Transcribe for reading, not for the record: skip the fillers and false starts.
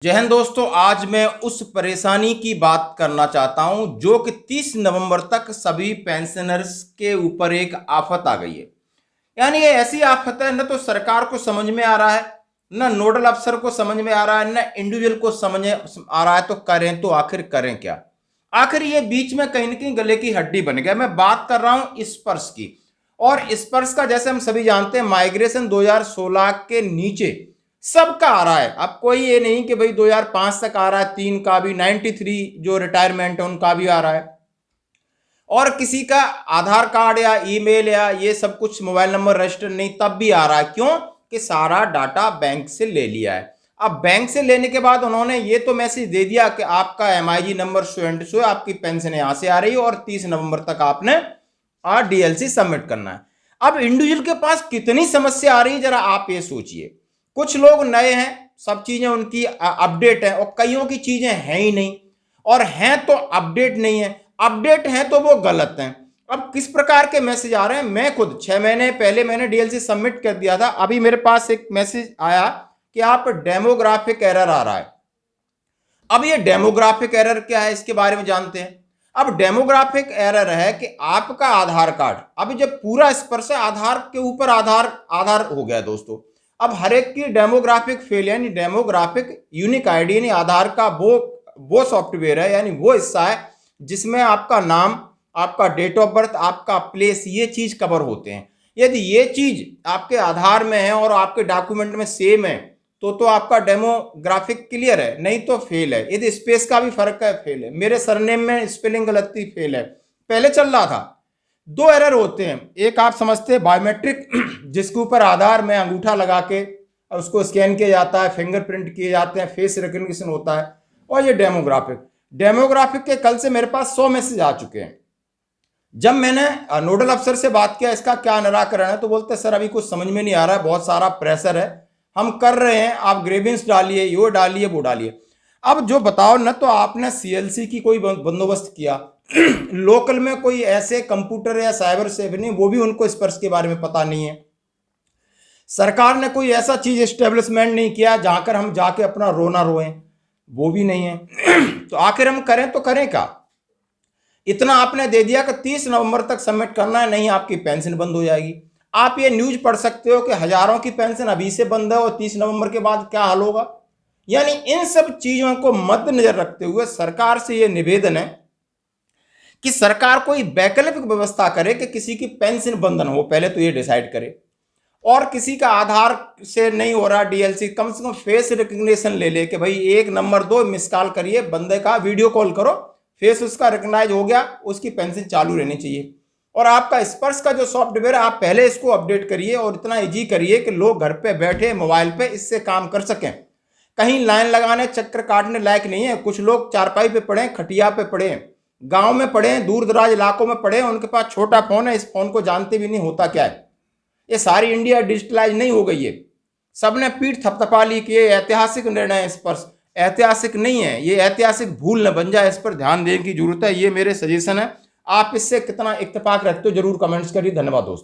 जय हिंद दोस्तों। आज मैं उस परेशानी की बात करना चाहता हूं जो कि 30 नवंबर तक सभी पेंशनर्स के ऊपर एक आफत आ गई है। यानी ये ऐसी आफत है, न तो सरकार को समझ में आ रहा है, न नोडल अफसर को समझ में आ रहा है, न इंडिविजुअल को समझ आ रहा है। तो करें तो आखिर करें क्या? आखिर ये बीच में कहीं न कहीं गले की हड्डी बन गया। मैं बात कर रहा हूं स्पर्श की। और स्पर्श का जैसे हम सभी जानते हैं, माइग्रेशन 2016 के नीचे सबका आ रहा है। अब कोई ये नहीं कि भाई 2005 तक आ रहा है, 3 का भी, 93 जो रिटायरमेंट है उनका भी आ रहा है। और किसी का आधार कार्ड या ईमेल या ये सब कुछ मोबाइल नंबर रजिस्टर नहीं, तब भी आ रहा है। क्यों? कि सारा डाटा बैंक से ले लिया है। अब बैंक से लेने के बाद उन्होंने ये तो मैसेज दे दिया कि आपका MIG number so and so, आपकी पेंशन यहां से आ रही है और 30 नवंबर तक आपने डीएलसी सबमिट करना है। अब इंडिविजुअल के पास कितनी समस्या आ रही है, जरा आप ये सोचिए। कुछ लोग नए हैं, सब चीजें उनकी अपडेट है, और कईयों की चीजें हैं ही नहीं, और हैं तो अपडेट नहीं है, अपडेट है तो वो गलत हैं। अब किस प्रकार के मैसेज आ रहे हैं? मैं खुद 6 महीने पहले मैंने डीएलसी सबमिट कर दिया था। अभी मेरे पास एक मैसेज आया कि आप डेमोग्राफिक एरर आ रहा है। अब ये डेमोग्राफिक एरर क्या है, इसके बारे में जानते हैं। अब डेमोग्राफिक एरर है कि आपका आधार कार्ड, अभी जब पूरा स्पर्श है आधार के ऊपर, आधार हो गया दोस्तों। अब हर एक की डेमोग्राफिक फेल, यानी डेमोग्राफिक यूनिक आईडी, यानी आधार का वो सॉफ्टवेयर है, यानी वो हिस्सा है जिसमें आपका नाम, आपका डेट ऑफ बर्थ, आपका प्लेस, ये चीज कवर होते हैं। यदि ये चीज आपके आधार में है और आपके डॉक्यूमेंट में सेम है तो आपका डेमोग्राफिक क्लियर है, नहीं तो फेल है। यदि स्पेस का भी फर्क है, फेल है। मेरे सरनेम में स्पेलिंग गलती, फेल है। पहले चल रहा था। दो एरर होते हैं, एक आप समझते हैं बायोमेट्रिक जिसके ऊपर आधार में अंगूठा लगा के उसको स्कैन किया जाता है, फिंगरप्रिंट किए जाते हैं, फेस रिकग्निशन होता है। और ये डेमोग्राफिक के कल से मेरे पास 100 मैसेज आ चुके हैं। जब मैंने नोडल अफसर से बात किया इसका क्या निराकरण है, तो बोलते सर अभी कुछ समझ में नहीं आ रहा है, बहुत सारा प्रेशर है, हम कर रहे हैं, आप ग्रेविंस डालिए, यो डालिए, वो डालिए। अब जो बताओ न, तो आपने सीएलसी की कोई बंदोबस्त किया लोकल में कोई ऐसे कंप्यूटर या साइबर सेफ नहीं, वो भी उनको स्पर्श के बारे में पता नहीं है। सरकार ने कोई ऐसा चीज एस्टेब्लिशमेंट नहीं किया जहां कर हम जाके अपना रोना रोएं, वो भी नहीं है। तो आखिर हम करें तो करें क्या? इतना आपने दे दिया कि 30 नवंबर तक सबमिट करना है, नहीं आपकी पेंशन बंद हो जाएगी। आप ये न्यूज पढ़ सकते हो कि हजारों की पेंशन अभी से बंद है और 30 नवंबर के बाद क्या हाल होगा। यानी इन सब चीजों को मद्देनजर रखते हुए सरकार से यह निवेदन है कि सरकार कोई वैकल्पिक व्यवस्था करे कि किसी की पेंशन बंद न हो, पहले तो ये डिसाइड करे। और किसी का आधार से नहीं हो रहा डीएलसी, कम से कम फेस रिकग्निशन ले ले कि भाई 1 नंबर 2 मिस कॉल करिए, बंदे का वीडियो कॉल करो, फेस उसका रिकग्नाइज हो गया, उसकी पेंशन चालू रहनी चाहिए। और आपका स्पर्श का जो सॉफ्टवेयर है, आप पहले इसको अपडेट करिए और इतना इजी करिए कि लोग घर पे बैठे मोबाइल पे इससे काम कर सकें। कहीं लाइन लगाने, चक्कर काटने लायक नहीं है। कुछ लोग चारपाई पे पड़े, खटिया पे पड़े, गांव में पड़े, दूर दराज इलाकों में पड़े, उनके पास छोटा फोन है, इस फोन को जानते भी नहीं होता क्या है। ये सारी इंडिया डिजिटलाइज नहीं हो गई है। सबने पीठ थपथपा ली कि ये ऐतिहासिक निर्णय है। स्पर्श ऐतिहासिक नहीं है, ये ऐतिहासिक भूल न बन जाए, इस पर ध्यान देने की जरूरत है। ये मेरे सजेशन है। आप इससे कितना इत्तेफाक रखते हो जरूर कमेंट्स करिए। धन्यवाद दोस्तों।